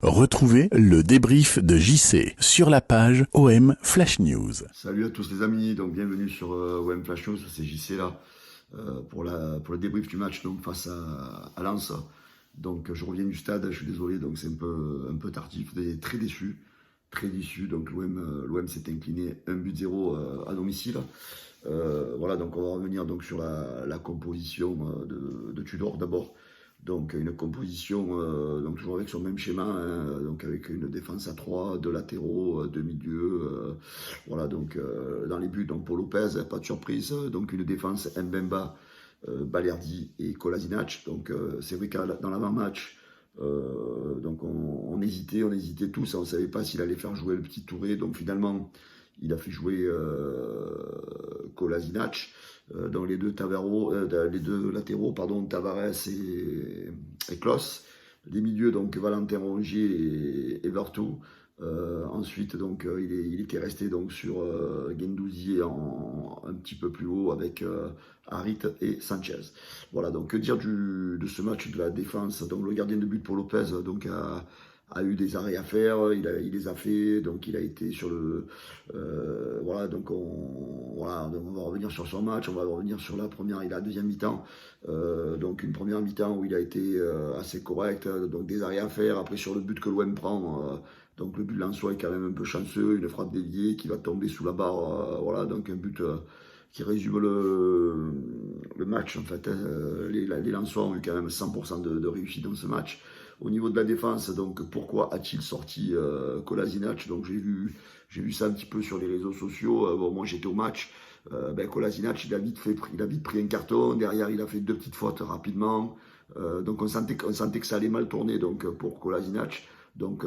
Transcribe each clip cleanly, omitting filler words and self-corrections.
Retrouvez le débrief de JC sur la page OM Flash News. Salut à tous les amis, donc bienvenue sur OM Flash News, c'est JC là pour le débrief du match donc face à Lens. Donc je reviens du stade, je suis désolé, donc c'est un peu tardif, très déçu, donc l'OM s'est incliné 1-0 à domicile. Voilà, donc on va revenir donc sur la composition de Tudor d'abord. Donc une composition donc toujours avec son même schéma, hein, donc avec une défense à 3, deux latéraux, deux milieux, voilà, donc dans les buts, donc pour Lopez, pas de surprise, donc une défense Mbemba, Balerdi et Kolasinac. Donc c'est vrai que dans l'avant-match, donc on hésitait tous, on ne savait pas s'il allait faire jouer le petit Touré, donc finalement il a fait jouer Kolasinac. Donc les deux latéraux, pardon, Tavares et Klos. Les milieux, donc Valentin Rongier et Vertou. Ensuite, donc il était resté donc sur Guendouzi un petit peu plus haut avec Harit et Sanchez. Voilà, donc que dire de ce match de la défense. Donc le gardien de but pour Lopez donc a eu des arrêts à faire, il les a fait, donc il a été sur le... voilà, donc on va revenir sur son match, on va revenir sur la première et la deuxième mi-temps. Donc une première mi-temps où il a été assez correct, donc des arrêts à faire. Après sur le but que l'OM prend, donc le but de Lensois est quand même un peu chanceux, une frappe déviée qui va tomber sous la barre, voilà, donc un but... qui résume le match en fait. Les Lensois ont eu quand même 100% de réussite dans ce match. Au niveau de la défense, donc pourquoi a-t-il sorti Kolasinac? Donc j'ai vu ça un petit peu sur les réseaux sociaux. Bon, moi j'étais au match. Kolasinac, il a vite pris un carton. Derrière, il a fait deux petites fautes rapidement. Donc on sentait que ça allait mal tourner donc pour Kolasinac. Donc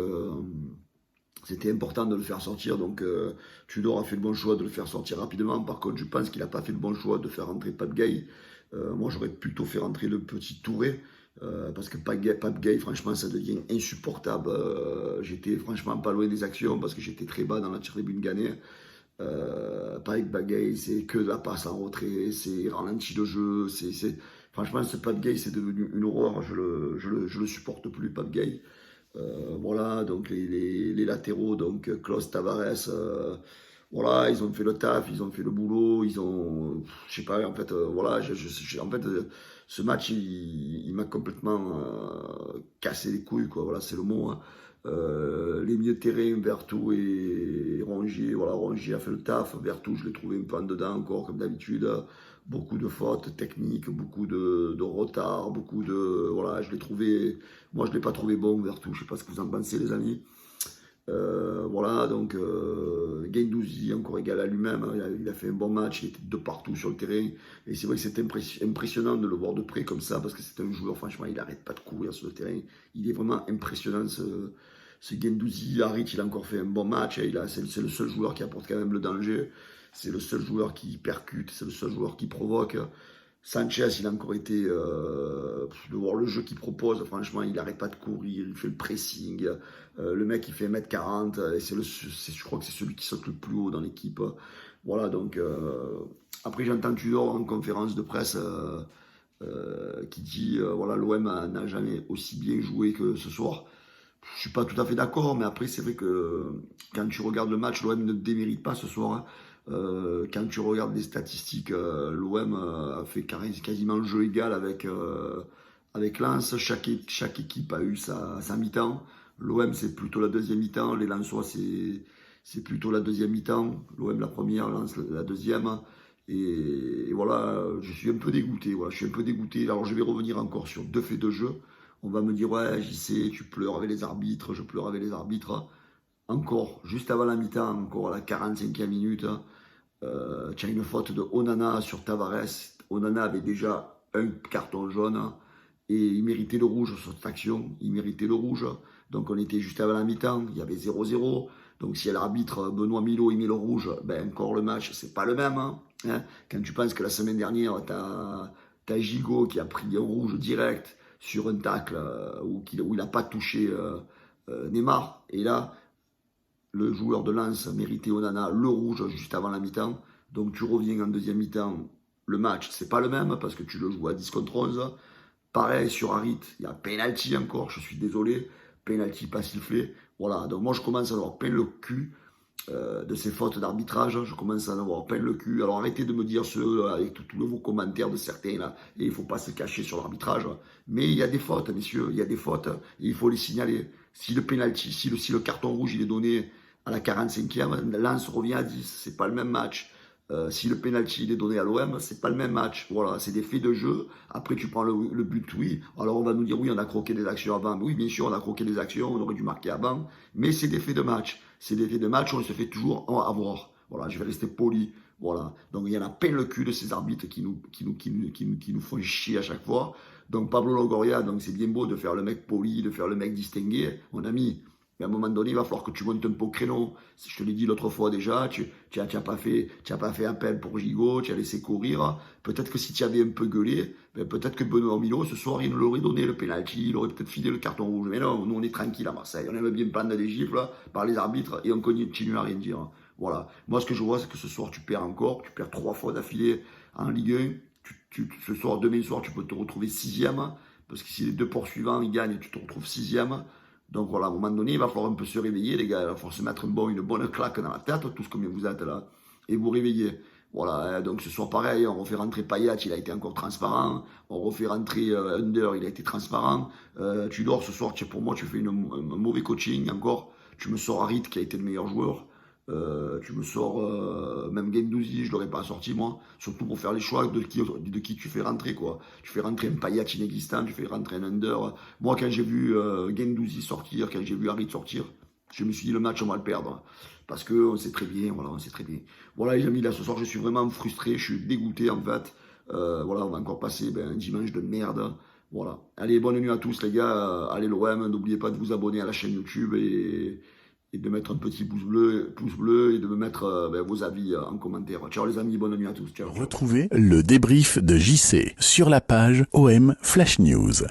c'était important de le faire sortir, donc Tudor a fait le bon choix de le faire sortir rapidement. Par contre, je pense qu'il n'a pas fait le bon choix de faire rentrer Pape Gueye. Moi, j'aurais plutôt fait rentrer le petit Touré, parce que Pape Gueye, franchement, ça devient insupportable. J'étais franchement pas loin des actions, parce que j'étais très bas dans la tribune gagnée. Pape Gueye, c'est que de la passe en retrait, c'est ralenti de jeu. Franchement, ce Pape Gueye, c'est devenu une horreur. Je le supporte plus, Pape Gueye. Voilà, donc les latéraux, donc Klaus Tavares, voilà, ils ont fait le taf, ils ont fait le boulot, je sais pas, en fait, voilà, en fait, ce match, il m'a complètement cassé les couilles, quoi, voilà, c'est le mot, hein. Les milieux de terrain, Vertou et Rongier, voilà, Rongier a fait le taf, Vertou, je l'ai trouvé un peu en dedans encore, comme d'habitude, beaucoup de fautes techniques, beaucoup de retard, voilà, moi je ne l'ai pas trouvé bon, Vertou, je ne sais pas ce que vous en pensez les amis. Voilà, donc Guendouzi encore égal à lui-même, hein, il a fait un bon match, il était de partout sur le terrain, et c'est vrai que c'est impressionnant de le voir de près comme ça, parce que c'est un joueur, franchement, il n'arrête pas de courir sur le terrain, il est vraiment impressionnant ce Guendouzi. Harit, il a encore fait un bon match, hein, c'est le seul joueur qui apporte quand même le danger, c'est le seul joueur qui percute, c'est le seul joueur qui provoque. Sanchez, il a encore été, de voir le jeu qu'il propose, franchement, il n'arrête pas de courir, il fait le pressing, le mec il fait 1m40, et je crois que c'est celui qui saute le plus haut dans l'équipe. Voilà, donc, après j'entends Tudor en conférence de presse qui dit, voilà, l'OM n'a jamais aussi bien joué que ce soir. Je suis pas tout à fait d'accord, mais après c'est vrai que quand tu regardes le match, l'OM ne démérite pas ce soir, hein. Quand tu regardes les statistiques, l'OM a fait quasiment le jeu égal avec Lens. Chaque équipe a eu sa mi-temps. L'OM c'est plutôt la deuxième mi-temps, les Lensois c'est plutôt la deuxième mi-temps. L'OM la première, Lens la deuxième. Et voilà, je suis un peu dégoûté. Voilà, je suis un peu dégoûté. Alors je vais revenir encore sur deux faits de jeu. On va me dire, ouais, j'y sais, tu pleures avec les arbitres, je pleure avec les arbitres. Encore, juste avant la mi-temps, encore à la 45e minute, tu as une faute de Onana sur Tavares. Onana avait déjà un carton jaune et il méritait le rouge sur cette action. Il méritait le rouge. Donc on était juste avant la mi-temps, il y avait 0-0. Donc si l'arbitre Benoît Milot il met le rouge, ben encore le match, c'est pas le même, hein. Quand tu penses que la semaine dernière, tu as Gigot qui a pris un rouge direct sur un tacle où il n'a pas touché Neymar. Et là, le joueur de Lens méritait Onana le rouge juste avant la mi-temps. Donc tu reviens en deuxième mi-temps, le match, c'est pas le même parce que tu le joues à 10 contre 11. Pareil sur Harit, il y a penalty encore, je suis désolé. penalty pas sifflé. Voilà, donc moi je commence à avoir plein le cul de ces fautes d'arbitrage, je commence à en avoir plein le cul. Alors arrêtez de me dire avec tous vos commentaires de certains là, et il ne faut pas se cacher sur l'arbitrage, mais il y a des fautes, messieurs, il y a des fautes, et il faut les signaler. Si le penalty, si le carton rouge il est donné à la 45e, Lens revient à 10, c'est pas le même match. Si le penalty il est donné à l'OM, c'est pas le même match. Voilà, c'est des faits de jeu. Après, tu prends le but, oui. Alors, on va nous dire, oui, on a croqué des actions avant. Oui, bien sûr, on a croqué des actions, on aurait dû marquer avant. Mais c'est des faits de match. C'est des faits de match, on se fait toujours avoir. Voilà, je vais rester poli. Voilà. Donc, il y en a plein le cul de ces arbitres qui nous font chier à chaque fois. Donc, Pablo Longoria, donc c'est bien beau de faire le mec poli, de faire le mec distingué. Mon ami, mais à un moment donné, il va falloir que tu montes un peu au créneau. Je te l'ai dit l'autre fois déjà, tu n'as pas fait appel pour Gigot, tu as laissé courir. Peut-être que si tu avais un peu gueulé, ben peut-être que Benoît Milot, ce soir, il nous l'aurait donné le penalty, il aurait peut-être filé le carton rouge. Mais non, nous on est tranquille à Marseille. On aime bien prendre des gifles par les arbitres et on continue à rien dire. Voilà. Moi, ce que je vois, c'est que ce soir, tu perds encore. Tu perds 3 fois d'affilée en Ligue 1. Ce soir, demain soir, tu peux te retrouver 6e. Parce que si les 2 poursuivants, ils gagnent, tu te retrouves 6e. Donc voilà, à un moment donné, il va falloir un peu se réveiller, les gars. Il va falloir se mettre une bonne claque dans la tête, tous comme vous êtes là, et vous réveiller. Voilà, donc ce soir pareil, on refait rentrer Payet, il a été encore transparent. On refait rentrer Under, il a été transparent. Tudor, ce soir, pour moi, tu fais un mauvais coaching encore. Tu me sors Harit, qui a été le meilleur joueur. Tu me sors même Guendouzi, je l'aurais pas sorti moi, surtout pour faire les choix de qui tu fais rentrer quoi. Tu fais rentrer un Payet inexistant, tu fais rentrer un Under. Moi quand j'ai vu Guendouzi sortir, quand j'ai vu Harit sortir, je me suis dit le match on va le perdre parce que on sait très bien, voilà, on sait très bien. Voilà les amis, là ce soir je suis vraiment frustré, je suis dégoûté en fait. Voilà, on va encore passer un dimanche de merde. Voilà. Allez, bonne nuit à tous les gars, allez l'OM, n'oubliez pas de vous abonner à la chaîne YouTube et de mettre un petit pouce bleu et de me mettre vos avis en commentaire. Ciao les amis, bonne nuit à tous. Ciao. Retrouvez le débrief de JC sur la page OM Flash News.